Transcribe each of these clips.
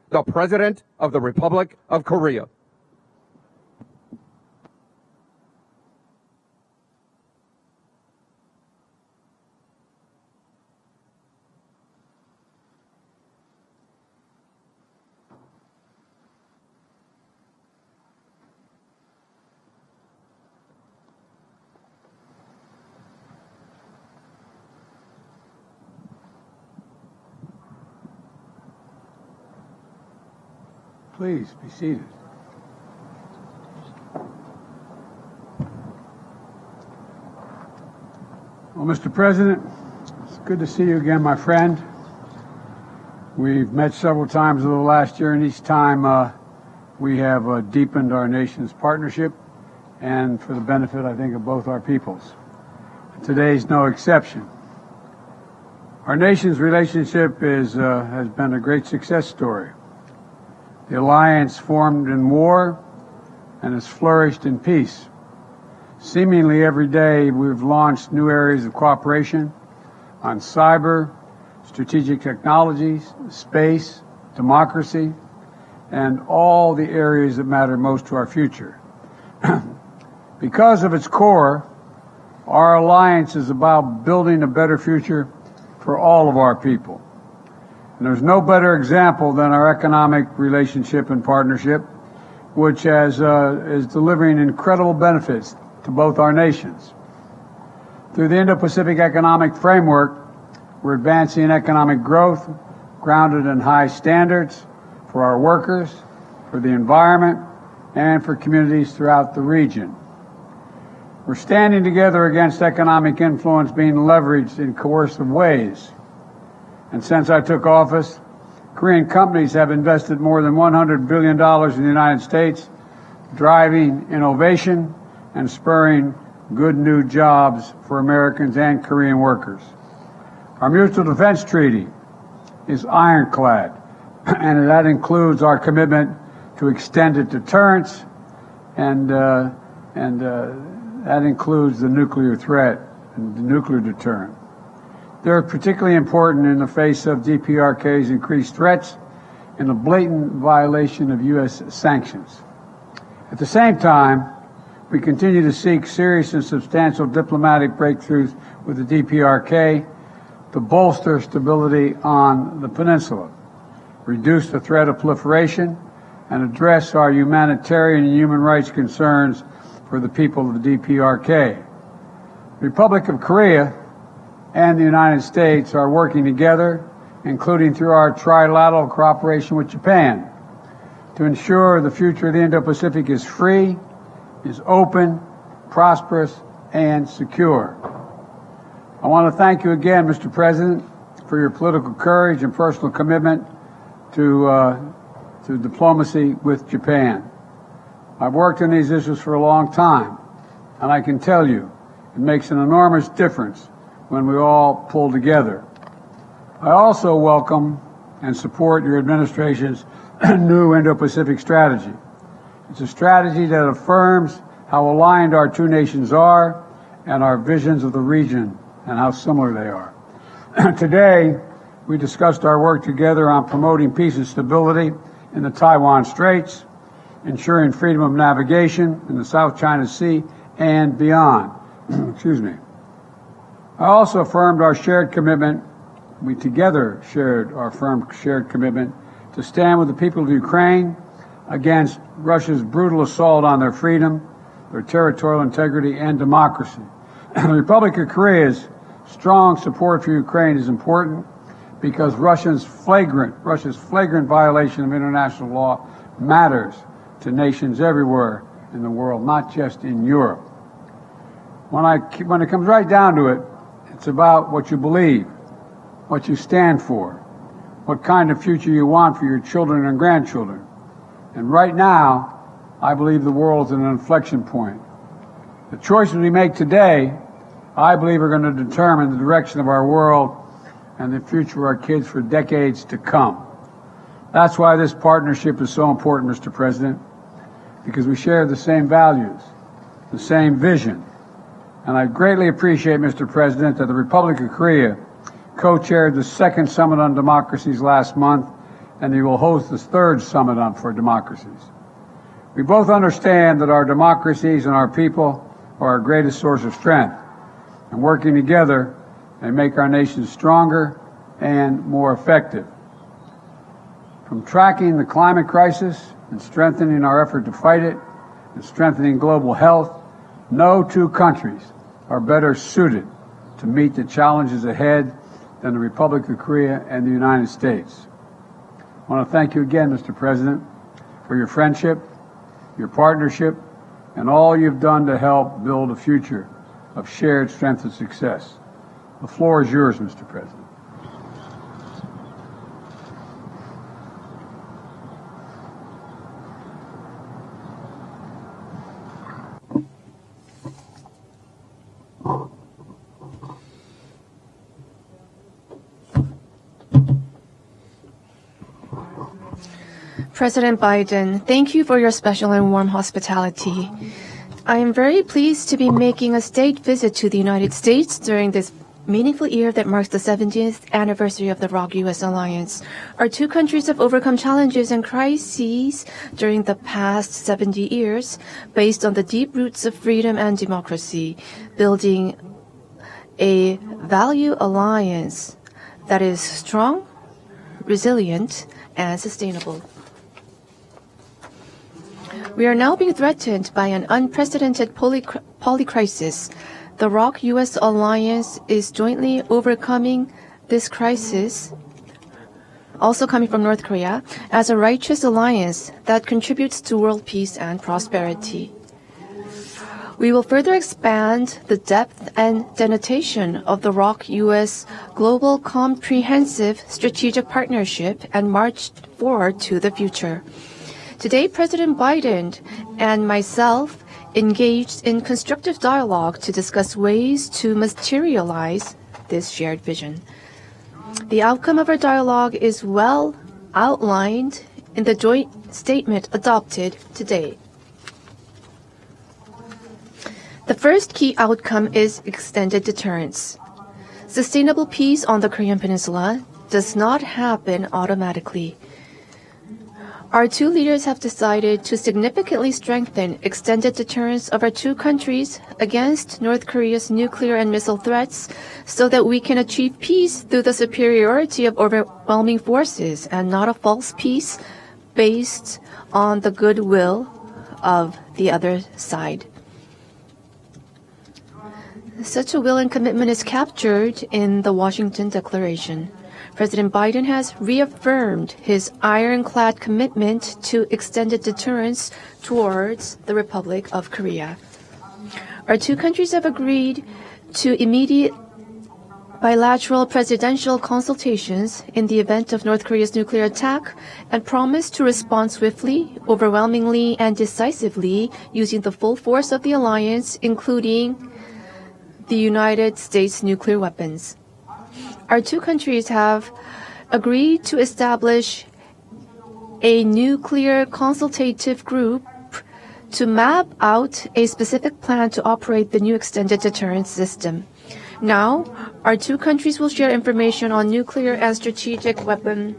the President of the Republic of Korea. Please be seated. Well, Mr. President, it's good to see you again, my friend. We've met several times over the last year, and each time we have deepened our nation's partnership, and for the benefit, I think, of both our peoples. Today's no exception. Our nation's relationship has been a great success story. The alliance formed in war and has flourished in peace. Seemingly every day we've launched new areas of cooperation on cyber, strategic technologies, space, democracy, and all the areas that matter most to our future. Because of its core, our alliance is about building a better future for all of our people. And there's no better example than our economic relationship and partnership, which is delivering incredible benefits to both our nations. Through the Indo-Pacific Economic Framework, we're advancing economic growth grounded in high standards for our workers, for the environment, and for communities throughout the region. We're standing together against economic influence being leveraged in coercive ways. And since I took office, Korean companies have invested more than $100 billion in the United States, driving innovation and spurring good new jobs for Americans and Korean workers. Our mutual defense treaty is ironclad, and that includes our commitment to extended deterrence, and that includes the nuclear threat and the nuclear deterrent. They're particularly important in the face of DPRK's increased threats and a blatant violation of U.S. sanctions. At the same time, we continue to seek serious and substantial diplomatic breakthroughs with the DPRK to bolster stability on the peninsula, reduce the threat of proliferation, and address our humanitarian and human rights concerns for the people of the DPRK. The Republic of Korea and the United States are working together, including through our trilateral cooperation with Japan, to ensure the future of the Indo-Pacific is free, is open, prosperous, and secure. I want to thank you again, Mr. President, for your political courage and personal commitment to diplomacy with Japan. I've worked on these issues for a long time, and I can tell you it makes an enormous difference when we all pull together. I also welcome and support your administration's new Indo-Pacific strategy. It's a strategy that affirms how aligned our two nations are and our visions of the region and how similar they are. Today, we discussed our work together on promoting peace and stability in the Taiwan Straits, ensuring freedom of navigation in the South China Sea and beyond. Excuse me. I also affirmed our shared commitment, we together shared our firm shared commitment to stand with the people of Ukraine against Russia's brutal assault on their freedom, their territorial integrity, and democracy. The Republic of Korea's strong support for Ukraine is important because Russia's flagrant violation of international law matters to nations everywhere in the world, not just in Europe. When it comes right down to it, it's about what you believe, what you stand for, what kind of future you want for your children and grandchildren. And right now, I believe the world's at an inflection point. The choices we make today, I believe, are going to determine the direction of our world and the future of our kids for decades to come. That's why this partnership is so important, Mr. President, because we share the same values, the same vision. And I greatly appreciate, Mr. President, that the Republic of Korea co-chaired the second Summit on Democracies last month and he will host the third Summit for Democracies. We both understand that our democracies and our people are our greatest source of strength, and working together they make our nation stronger and more effective. From tracking the climate crisis and strengthening our effort to fight it and strengthening global health, no two countries are better suited to meet the challenges ahead than the Republic of Korea and the United States. I want to thank you again, Mr. President, for your friendship, your partnership, and all you've done to help build a future of shared strength and success. The floor is yours, Mr. President. President Biden, thank you for your special and warm hospitality. I am very pleased to be making a state visit to the United States during this meaningful year that marks the 70th anniversary of the ROK-US alliance. Our two countries have overcome challenges and crises during the past 70 years based on the deep roots of freedom and democracy, building a value alliance that is strong, resilient, and sustainable. We are now being threatened by an unprecedented polycrisis. The ROK-US alliance is jointly overcoming this crisis, also coming from North Korea, as a righteous alliance that contributes to world peace and prosperity. We will further expand the depth and denotation of the ROK-US Global Comprehensive Strategic Partnership and march forward to the future. Today, President Biden and myself engaged in constructive dialogue to discuss ways to materialize this shared vision. The outcome of our dialogue is well outlined in the joint statement adopted today. The first key outcome is extended deterrence. Sustainable peace on the Korean Peninsula does not happen automatically. Our two leaders have decided to significantly strengthen extended deterrence of our two countries against North Korea's nuclear and missile threats so that we can achieve peace through the superiority of overwhelming forces and not a false peace based on the goodwill of the other side. Such a will and commitment is captured in the Washington Declaration. President Biden has reaffirmed his ironclad commitment to extended deterrence towards the Republic of Korea. Our two countries have agreed to immediate bilateral presidential consultations in the event of North Korea's nuclear attack and promise to respond swiftly, overwhelmingly, and decisively using the full force of the alliance, including the United States nuclear weapons. Our two countries have agreed to establish a nuclear consultative group to map out a specific plan to operate the new extended deterrence system. Now, our two countries will share information on nuclear and strategic weapon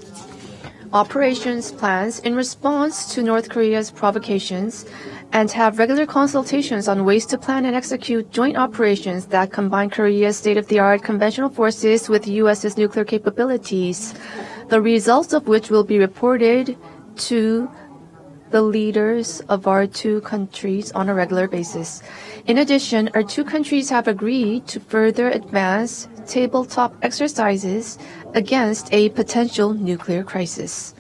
operations plans in response to North Korea's provocations and have regular consultations on ways to plan and execute joint operations that combine Korea's state-of-the-art conventional forces with the U.S.'s nuclear capabilities, the results of which will be reported to the leaders of our two countries on a regular basis. In addition, our two countries have agreed to further advance tabletop exercises against a potential nuclear crisis.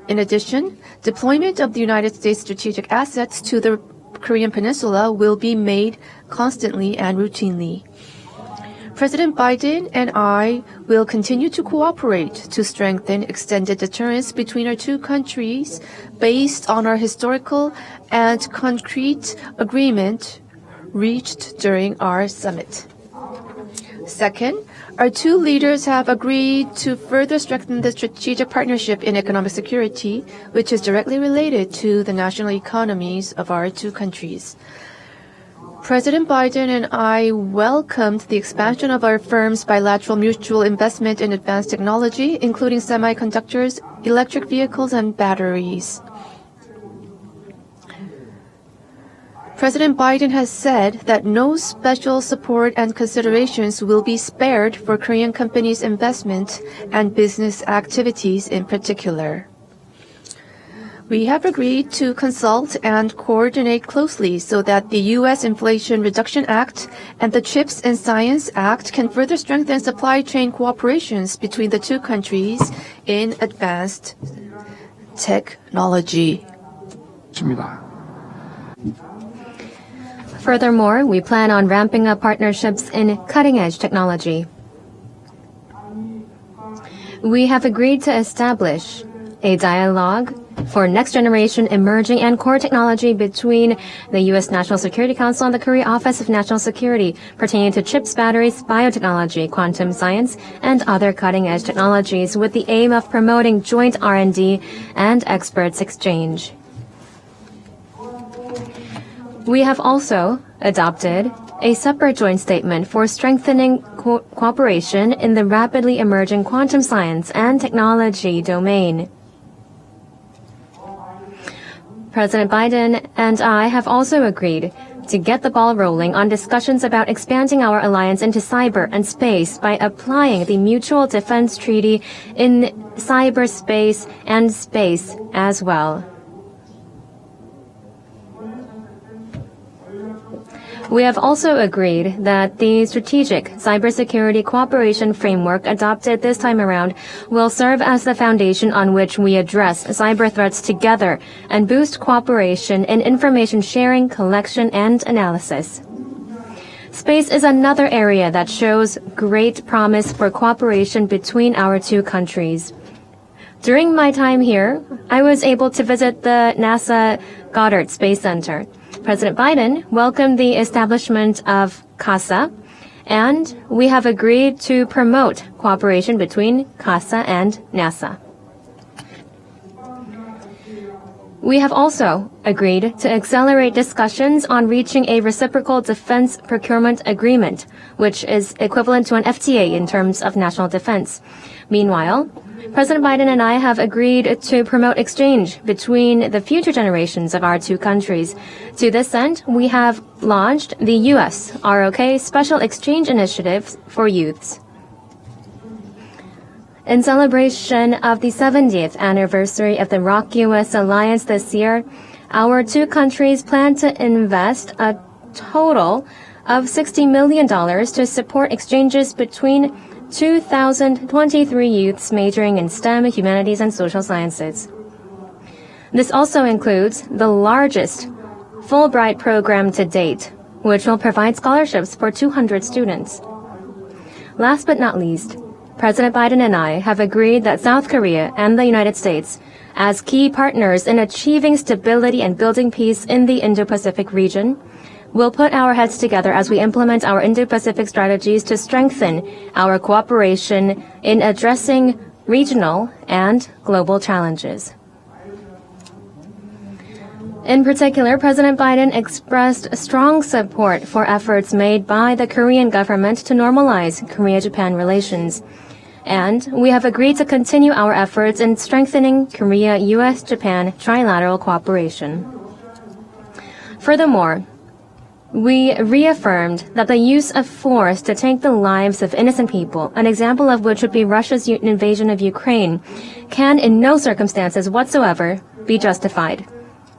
In addition, deployment of the United States strategic assets to the Korean Peninsula will be made constantly and routinely. President Biden and I will continue to cooperate to strengthen extended deterrence between our two countries based on our historical and concrete agreement reached during our summit. Second, our two leaders have agreed to further strengthen the strategic partnership in economic security, which is directly related to the national economies of our two countries. President Biden and I welcomed the expansion of our firm's bilateral mutual investment in advanced technology, including semiconductors, electric vehicles, and batteries. President Biden has said that no special support and considerations will be spared for Korean companies' investment and business activities in particular. We have agreed to consult and coordinate closely so that the U.S. Inflation Reduction Act and the CHIPS and Science Act can further strengthen supply chain cooperations between the two countries in advanced technology. Furthermore, we plan on ramping up partnerships in cutting-edge technology. We have agreed to establish a dialogue for next-generation emerging and core technology between the U.S. National Security Council and the Korea Office of National Security pertaining to chips, batteries, biotechnology, quantum science, and other cutting-edge technologies with the aim of promoting joint R&D and experts exchange. We have also adopted a separate joint statement for strengthening cooperation in the rapidly emerging quantum science and technology domain. President Biden and I have also agreed to get the ball rolling on discussions about expanding our alliance into cyber and space by applying the Mutual Defense Treaty in cyberspace and space as well. We have also agreed that the strategic cybersecurity cooperation framework adopted this time around will serve as the foundation on which we address cyber threats together and boost cooperation in information sharing, collection, and analysis. Space is another area that shows great promise for cooperation between our two countries. During my time here, I was able to visit the NASA Goddard Space Center. President Biden welcomed the establishment of CASA, and we have agreed to promote cooperation between CASA and NASA. We have also agreed to accelerate discussions on reaching a reciprocal defense procurement agreement, which is equivalent to an FTA in terms of national defense. Meanwhile, President Biden and I have agreed to promote exchange between the future generations of our two countries. To this end, we have launched the U.S. ROK Special Exchange Initiative for Youths. In celebration of the 70th anniversary of the ROK-U.S. Alliance this year, our two countries plan to invest a total of $60 million to support exchanges between 2,023 youths majoring in STEM, humanities, and social sciences. This also includes the largest Fulbright program to date, which will provide scholarships for 200 students. Last but not least, President Biden and I have agreed that South Korea and the United States, as key partners in achieving stability and building peace in the Indo-Pacific region, will put our heads together as we implement our Indo-Pacific strategies to strengthen our cooperation in addressing regional and global challenges. In particular, President Biden expressed strong support for efforts made by the Korean government to normalize Korea-Japan relations. And we have agreed to continue our efforts in strengthening Korea-U.S.-Japan trilateral cooperation. Furthermore, we reaffirmed that the use of force to take the lives of innocent people, an example of which would be Russia's invasion of Ukraine, can in no circumstances whatsoever be justified.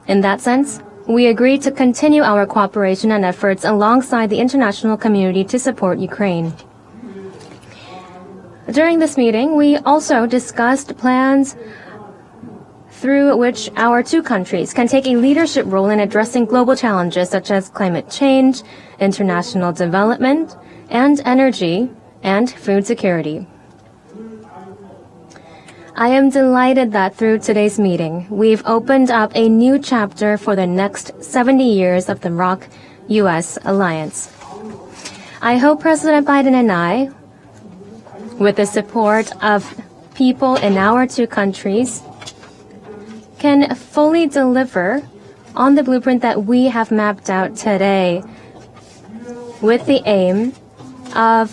In that sense, we agreed to continue our cooperation and efforts alongside the international community to support Ukraine. During this meeting, we also discussed plans through which our two countries can take a leadership role in addressing global challenges such as climate change, international development, and energy and food security. I am delighted that through today's meeting, we've opened up a new chapter for the next 70 years of the ROK-U.S. Alliance. I hope President Biden and I, with the support of people in our two countries, can fully deliver on the blueprint that we have mapped out today with the aim of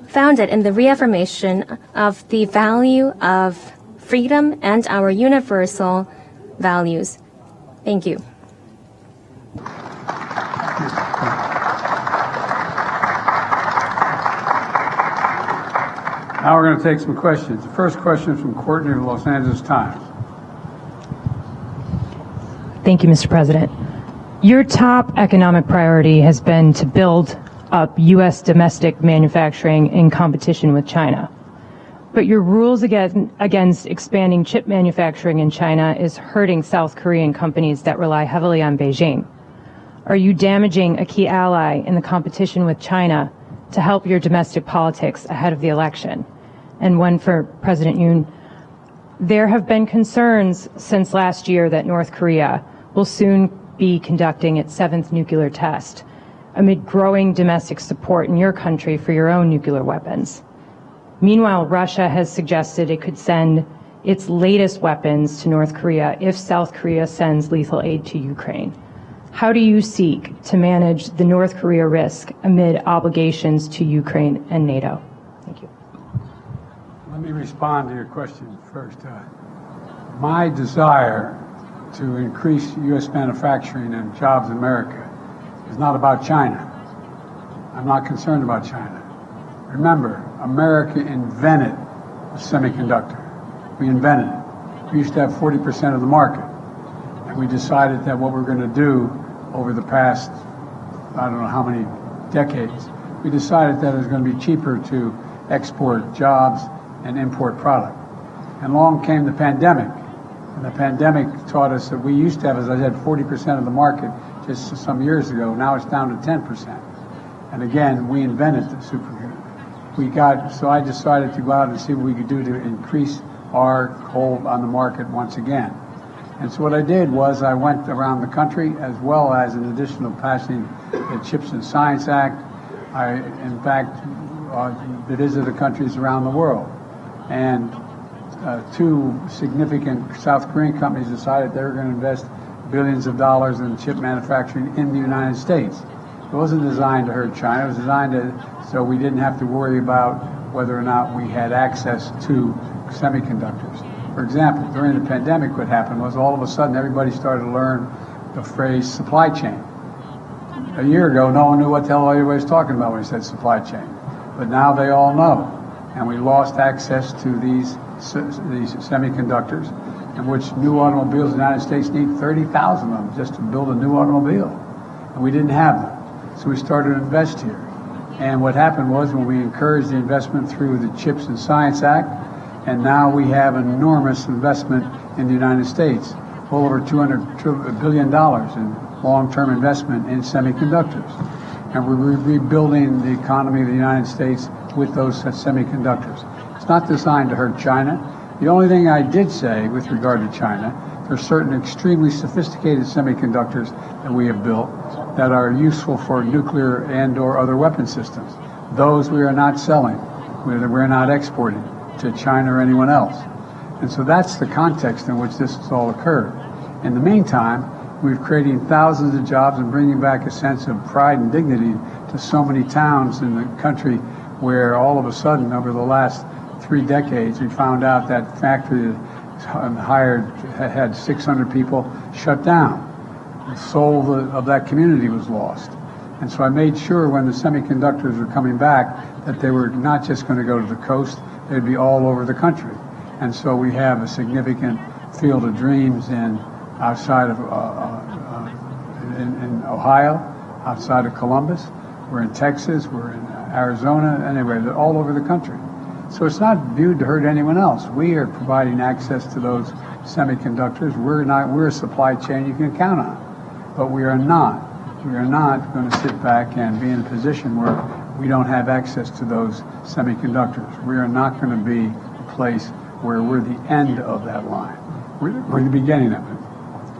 founded in the reaffirmation of the value of freedom and our universal values. Thank you. Now we're going to take some questions. The first question is from Courtney of the Los Angeles Times. Thank you, Mr. President. Your top economic priority has been to build up U.S. domestic manufacturing in competition with China. But your rules against expanding chip manufacturing in China is hurting South Korean companies that rely heavily on Beijing. Are you damaging a key ally in the competition with China to help your domestic politics ahead of the election? And one for President Yoon. There have been concerns since last year that North Korea will soon be conducting its 7th nuclear test amid growing domestic support in your country for your own nuclear weapons. Meanwhile, Russia has suggested it could send its latest weapons to North Korea if South Korea sends lethal aid to Ukraine. How do you seek to manage the North Korea risk amid obligations to Ukraine and NATO? Thank you. Let me respond to your question first. My desire to increase U.S. manufacturing and jobs in America is not about China. I'm not concerned about China. Remember, America invented the semiconductor. We invented it. We used to have 40% of the market. And we decided that what we're going to do over the past, I don't know how many decades, we decided that it was going to be cheaper to export jobs and import product. And along came the pandemic. And the pandemic taught us that we used to have, as I said, 40% of the market just some years ago. Now it's down to 10%. And again, we invented the supercomputer. So I decided to go out and see what we could do to increase our hold on the market once again. And so what I did was I went around the country, as well as in addition to passing the Chips and Science Act, I, in fact, visited countries around the world. And 2 significant South Korean companies decided they were going to invest billions of dollars in chip manufacturing in the United States. It wasn't designed to hurt China. It was designed so we didn't have to worry about whether or not we had access to semiconductors. For example, during the pandemic, what happened was all of a sudden everybody started to learn the phrase supply chain. A year ago, no one knew what the hell everybody was talking about when he said supply chain. But now they all know. And we lost access to these semiconductors, in which new automobiles in the United States need 30,000 of them just to build a new automobile. And we didn't have them. So we started to invest here. And what happened was when we encouraged the investment through the Chips and Science Act, and now we have enormous investment in the United States, well over $200 billion in long-term investment in semiconductors. And we're rebuilding the economy of the United States with those semiconductors. It's not designed to hurt China. The only thing I did say with regard to China, there are certain extremely sophisticated semiconductors that we have built that are useful for nuclear and or other weapon systems. Those we are not selling. We're not exporting to China or anyone else. And so that's the context in which this has all occurred. In the meantime, we've created thousands of jobs and bringing back a sense of pride and dignity to so many towns in the country where all of a sudden, over the last 3 decades, we found out that factory that had 600 people shut down. The soul of that community was lost. And so I made sure when the semiconductors were coming back that they were not just going to go to the coast, they'd be all over the country. And so we have a significant field of dreams outside of in Ohio, outside of Columbus. We're in Texas, we're in Arizona, anyway, they're all over the country. So it's not viewed to hurt anyone else. We are providing access to those semiconductors. We're a supply chain you can count on. But we are not going to sit back and be in a position where we don't have access to those semiconductors. We are not going to be a place where we're the end of that line. We're the beginning of it.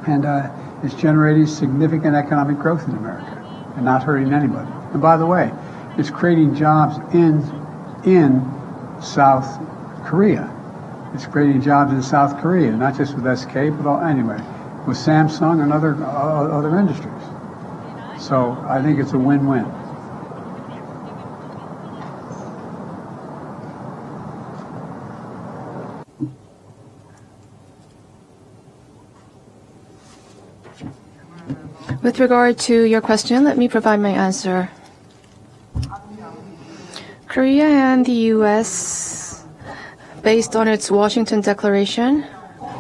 And it's generating significant economic growth in America and not hurting anybody. And by the way, it's creating jobs in South Korea. It's creating jobs in South Korea, not just with SK, but anyway, with Samsung and other industries. So I think it's a win-win. With regard to your question, let me provide my answer. Korea and the U.S., based on its Washington Declaration,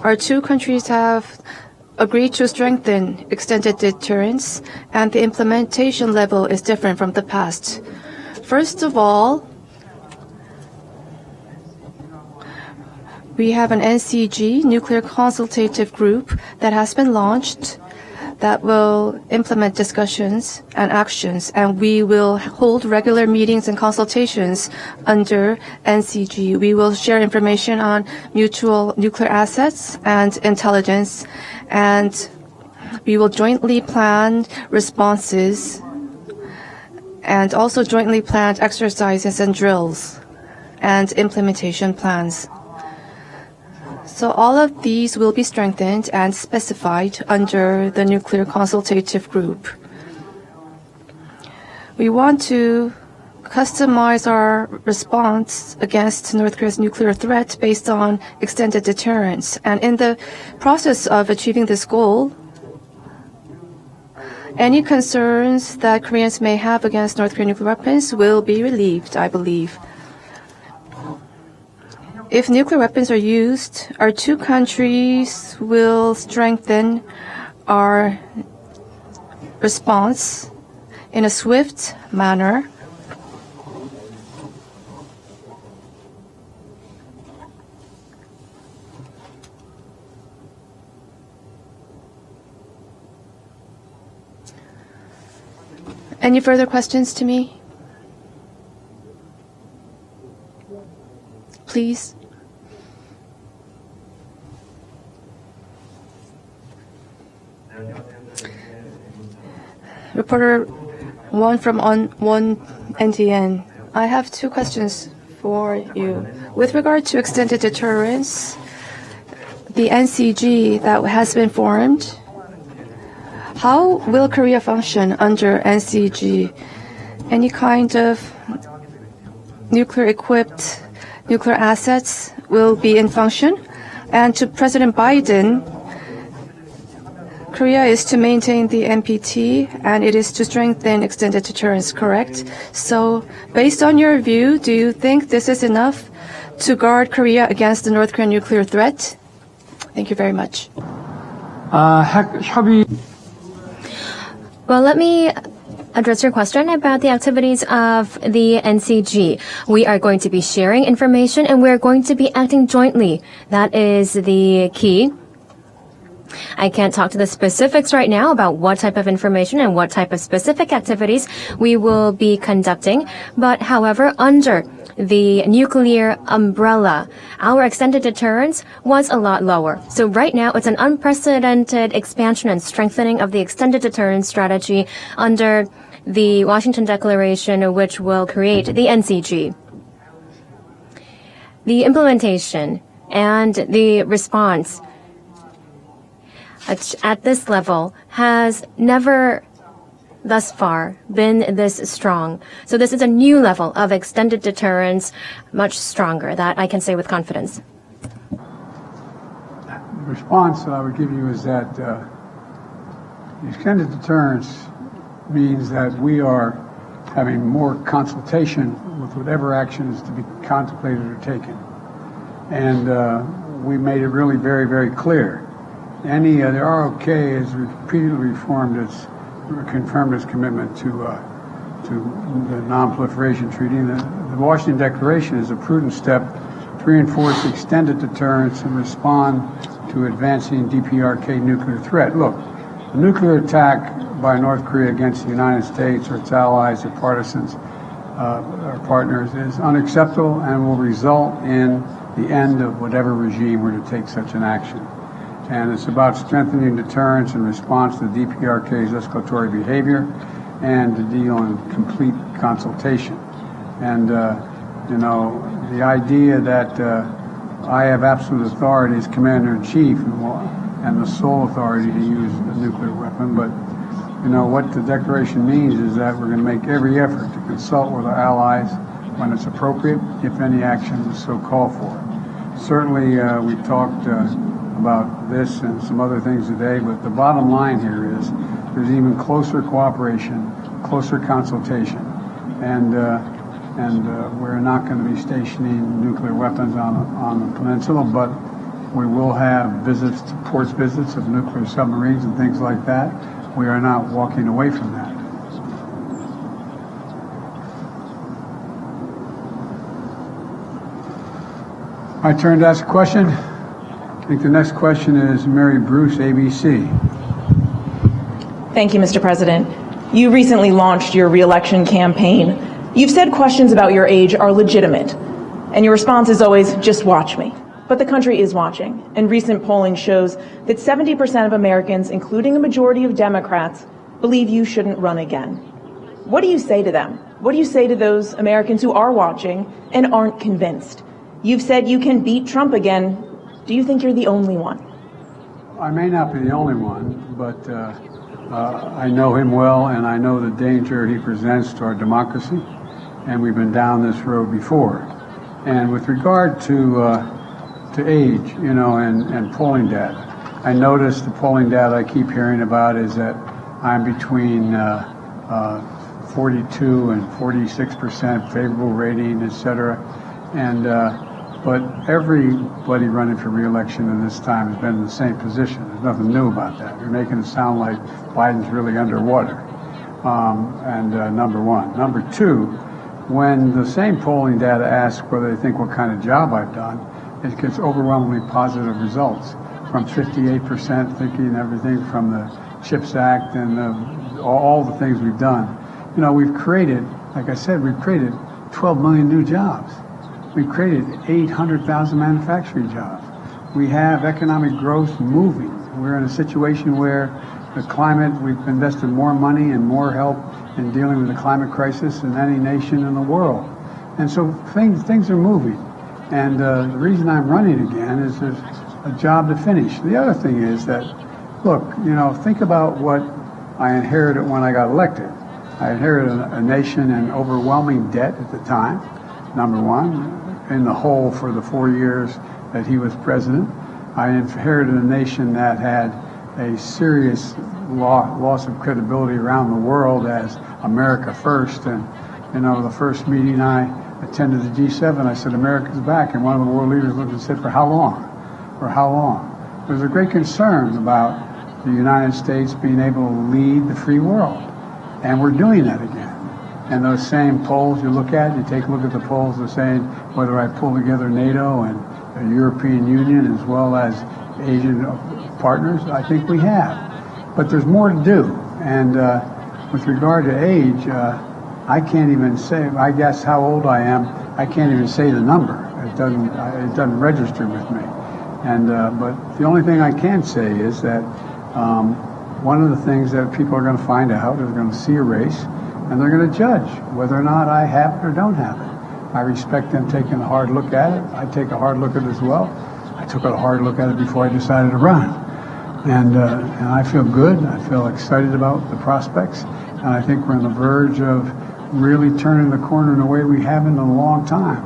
our two countries have agreed to strengthen extended deterrence, and the implementation level is different from the past. First of all, we have an NCG, Nuclear Consultative Group, that has been launched that will implement discussions and actions, and we will hold regular meetings and consultations under NCG. We will share information on mutual nuclear assets and intelligence, and we will jointly plan responses and also jointly plan exercises and drills and implementation plans. So all of these will be strengthened and specified under the Nuclear Consultative Group. We want to customize our response against North Korea's nuclear threat based on extended deterrence. And in the process of achieving this goal, any concerns that Koreans may have against North Korean nuclear weapons will be relieved, I believe. If nuclear weapons are used, our two countries will strengthen our response in a swift manner. Any further questions to me? Please. Reporter Won from One NTN. I have two questions for you. With regard to extended deterrence, the NCG that has been formed, how will Korea function under NCG? Any kind of nuclear-equipped nuclear assets will be in function? And to President Biden, Korea is to maintain the NPT, and it is to strengthen extended deterrence, correct? So, based on your view, do you think this is enough to guard Korea against the North Korean nuclear threat? Thank you very much. Well, let me address your question about the activities of the NCG. We are going to be sharing information, and we're going to be acting jointly. That is the key. I can't talk to the specifics right now about what type of information and what type of specific activities we will be conducting. But however, under the nuclear umbrella, our extended deterrence was a lot lower. So right now, it's an unprecedented expansion and strengthening of the extended deterrence strategy under the Washington Declaration, which will create the NCG. The implementation and the response at this level has never thus far been this strong. So this is a new level of extended deterrence, much stronger, that I can say with confidence. The response that I would give you is that the extended deterrence means that we are having more consultation with whatever action is to be contemplated or taken. And we made it really very, very clear. The ROK has repeatedly confirmed its commitment to the Non-Proliferation Treaty. The Washington Declaration is a prudent step to reinforce extended deterrence and respond to advancing DPRK nuclear threat. Look, the nuclear attack by North Korea against the United States or its allies or partisans or partners is unacceptable and will result in the end of whatever regime were to take such an action. And it's about strengthening deterrence in response to DPRK's escalatory behavior and to deal in complete consultation. And, the idea that I have absolute authority as Commander-in-Chief and the sole authority to use a nuclear weapon, but You know, what the declaration means is that we're going to make every effort to consult with our allies when it's appropriate, if any action is so called for. Certainly, we talked about this and some other things today, but the bottom line here is there's even closer cooperation, closer consultation, and we're not going to be stationing nuclear weapons on the peninsula, but we will have visits, ports visits of nuclear submarines and things like that. We are not walking away from that. I turn to ask a question. I think the next question is Mary Bruce, ABC. Thank you, Mr. President. You recently launched your re-election campaign. You've said questions about your age are legitimate, and your response is always, just watch me. But the country is watching, and recent polling shows that 70% of Americans, including a majority of Democrats, believe you shouldn't run again. What do you say to them? What do you say to those Americans who are watching and aren't convinced? You've said you can beat Trump again. Do you think you're the only one? I may not be the only one, but I know him well, and I know the danger he presents to our democracy, and we've been down this road before. And with regard to age, you know, and polling data, I noticed the polling data I keep hearing about is that I'm between 42 and 46% favorable rating, et cetera. And but everybody running for re-election in this time has been in the same position. There's nothing new about that. You're making it sound like Biden's really underwater. Number one. Number two, when the same polling data asks whether they think what kind of job I've done, it gets overwhelmingly positive results. From 58% thinking everything from the CHIPS Act and all the things we've done. You know, we've created, like I said, we've created 12 million new jobs. We've created 800,000 manufacturing jobs. We have economic growth moving. We're in a situation where the climate, we've invested more money and more help in dealing with the climate crisis than any nation in the world. And so things are moving. And the reason I'm running again is there's a job to finish. The other thing is that, look, you know, think about what I inherited when I got elected. I inherited a nation in overwhelming debt at the time, number one, in the hole for the 4 years that he was president. I inherited a nation that had a serious loss of credibility around the world as America first. And, you know, the first meeting I attended the G7, I said, America's back. And one of the world leaders looked and said, for how long? For how long? There's a great concern about the United States being able to lead the free world. And we're doing that again. And those same polls you look at, you take a look at the polls, they're saying whether I pull together NATO and the European Union as well as Asian partners, I think we have. But there's more to do. And with regard to age, I can't even say, I guess how old I am, I can't even say the number. It doesn't register with me. And but the only thing I can say is that one of the things that people are going to find out is they're going to see a race and they're going to judge whether or not I have it or don't have it. I respect them taking a hard look at it. I take a hard look at it as well. I took a hard look at it before I decided to run. And I feel good. I feel excited about the prospects. And I think we're on the verge of really turning the corner in a way we haven't in a long time.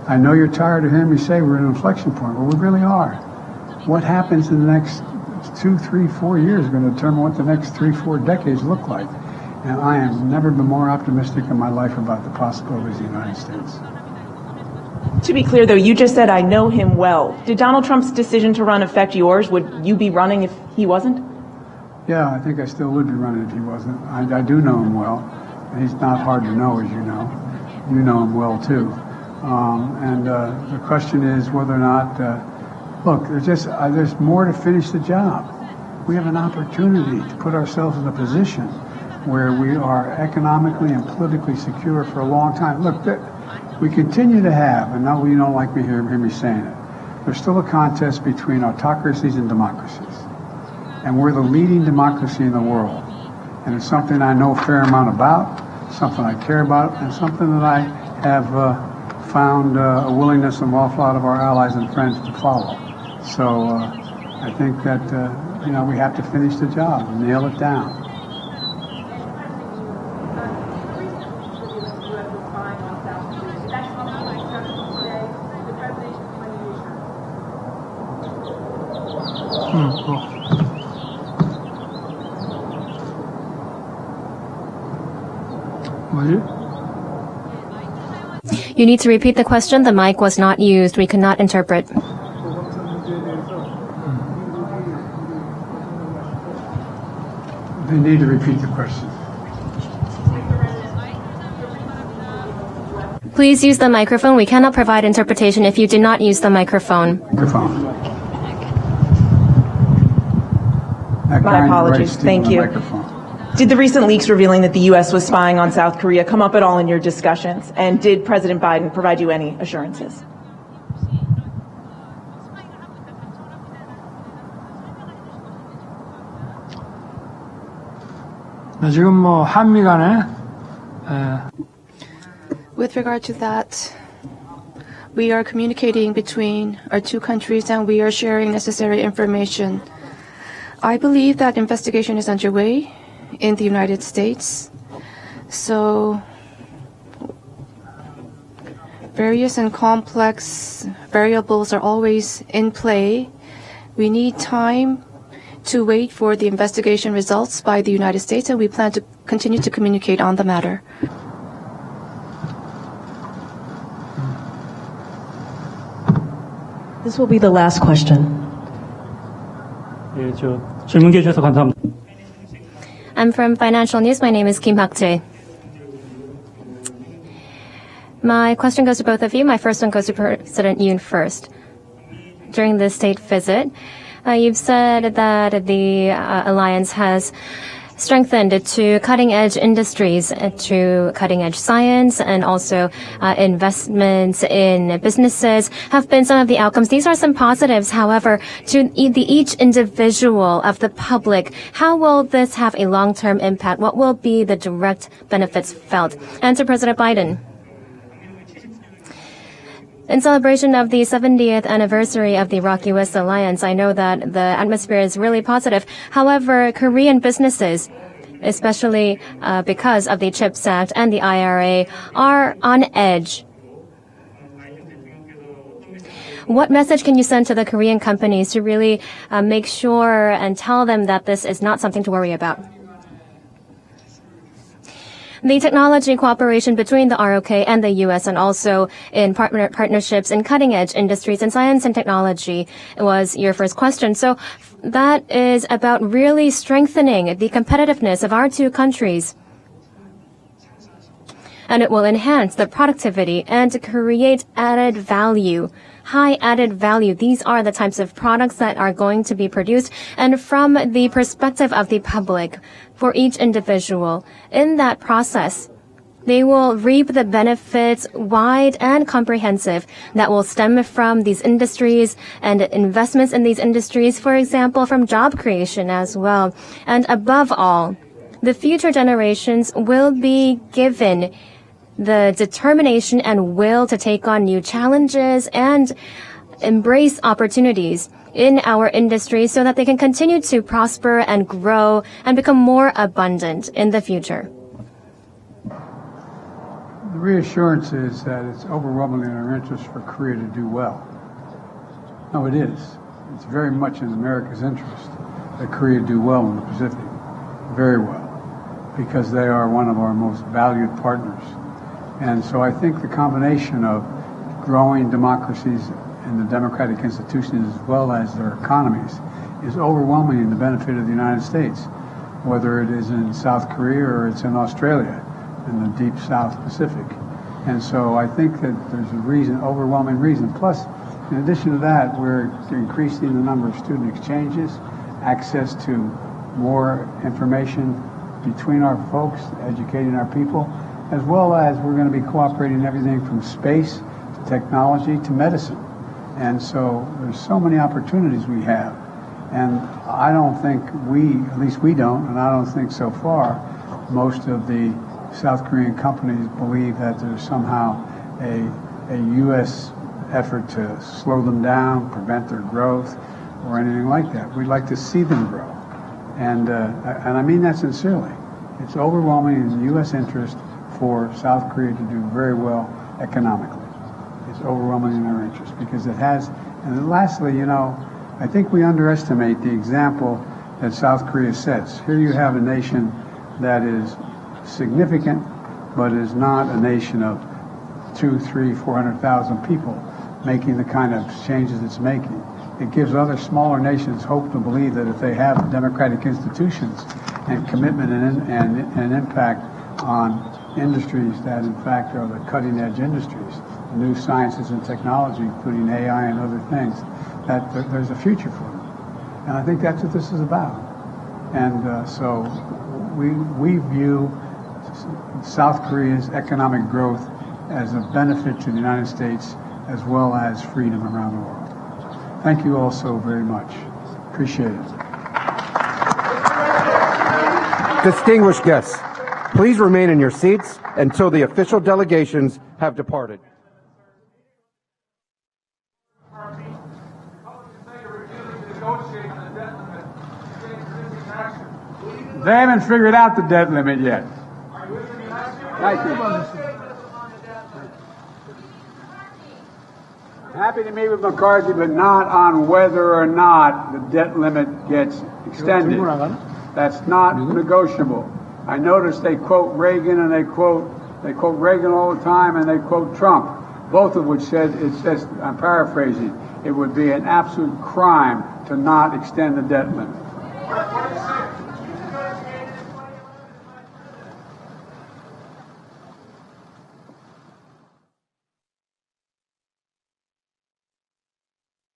I know you're tired of hearing me say we're at an inflection point. Well, we really are. What happens in the next 2, 3, 4 years is going to determine what the next 3, 4 decades look like. And I have never been more optimistic in my life about the possibilities of the United States. To be clear, though, you just said, I know him well. Did Donald Trump's decision to run affect yours? Would you be running if he wasn't? Yeah, I think I still would be running if he wasn't. I do know him well. He's not hard to know, as you know. You know him well, too. The question is whether or not, look, there's more to finish the job. We have an opportunity to put ourselves in a position where we are economically and politically secure for a long time. Look, we continue to have, and now you don't like me hear me saying it, there's still a contest between autocracies and democracies. And we're the leading democracy in the world. And it's something I know a fair amount about, something I care about, and something that I have found a willingness of an awful lot of our allies and friends to follow. So I think that, we have to finish the job and nail it down. You need to repeat the question. The mic was not used. We could not interpret. They need to repeat the question. Please use the microphone. We cannot provide interpretation if you do not use the microphone. My apologies. Thank you. Did the recent leaks revealing that the U.S. was spying on South Korea come up at all in your discussions? And did President Biden provide you any assurances? 지금 한미 간에 With regard to that, we are communicating between our two countries and we are sharing necessary information. I believe that investigation is underway in the United States. So various and complex variables are always in play. We need time to wait for the investigation results by the United States, and we plan to continue to communicate on the matter. This will be the last question. 질문 주셔서 감사합니다. I'm from Financial News. My name is Kim Hak-jae. My question goes to both of you. My first one goes to President Yoon first. During this state visit, you've said that the alliance has strengthened to cutting-edge industries, to cutting-edge science, and also investments in businesses have been some of the outcomes. These are some positives. However, to each individual of the public, how will this have a long-term impact? What will be the direct benefits felt? And to President Biden. In celebration of the 70th anniversary of the Iraq-U.S. alliance, I know that the atmosphere is really positive. However, Korean businesses, especially because of the CHIPS Act and the IRA, are on edge. What message can you send to the Korean companies to really make sure and tell them that this is not something to worry about? The technology cooperation between the ROK and the U.S. and also in partnerships in cutting-edge industries in science and technology was your first question. So that is about really strengthening the competitiveness of our two countries. And it will enhance the productivity and create added value. High added value. These are the types of products that are going to be produced. And from the perspective of the public, for each individual, in that process, they will reap the benefits wide and comprehensive that will stem from these industries and investments in these industries, for example, from job creation as well. And above all, the future generations will be given the determination and will to take on new challenges and embrace opportunities in our industry so that they can continue to prosper and grow and become more abundant in the future. The reassurance is that it's overwhelmingly in our interest for Korea to do well. No, it is. It's very much in America's interest that Korea do well in the Pacific, very well, because they are one of our most valued partners. And so I think the combination of growing democracies and the democratic institutions as well as their economies is overwhelming in the benefit of the United States, whether it is in South Korea or it's in Australia, in the deep South Pacific. And so I think that there's a reason, overwhelming reason. Plus, in addition to that, we're increasing the number of student exchanges, access to more information between our folks, educating our people, as well as we're going to be cooperating in everything from space to technology to medicine. And so there's so many opportunities we have. And I don't think at least we don't, and I don't think so far, most of the South Korean companies believe that there's somehow a U.S. effort to slow them down, prevent their growth, or anything like that. We'd like to see them grow. And I mean that sincerely. It's overwhelming in the U.S. interest for South Korea to do very well economically. It's overwhelming in our interest because it has. And then lastly, I I think we underestimate the example that South Korea sets. Here you have a nation that is significant, but is not a nation of 200,000, 300,000, 400,000 people making the kind of changes it's making. It gives other smaller nations hope to believe that if they have democratic institutions and commitment and impact on industries that in fact are the cutting edge industries, new sciences and technology, including AI and other things, that there's a future for them. And I think that's what this is about. And so we view South Korea's economic growth as a benefit to the United States as well as freedom around the world. Thank you all so very much. Appreciate it. Distinguished guests, please remain in your seats until the official delegations have departed. They haven't figured out the debt limit yet. Thank you. Happy to meet with McCarthy, but not on whether or not the debt limit gets extended. That's not negotiable. I noticed they quote Reagan and they quote Reagan all the time, and they quote Trump, both of which said, I'm paraphrasing, it would be an absolute crime to not extend the debt limit.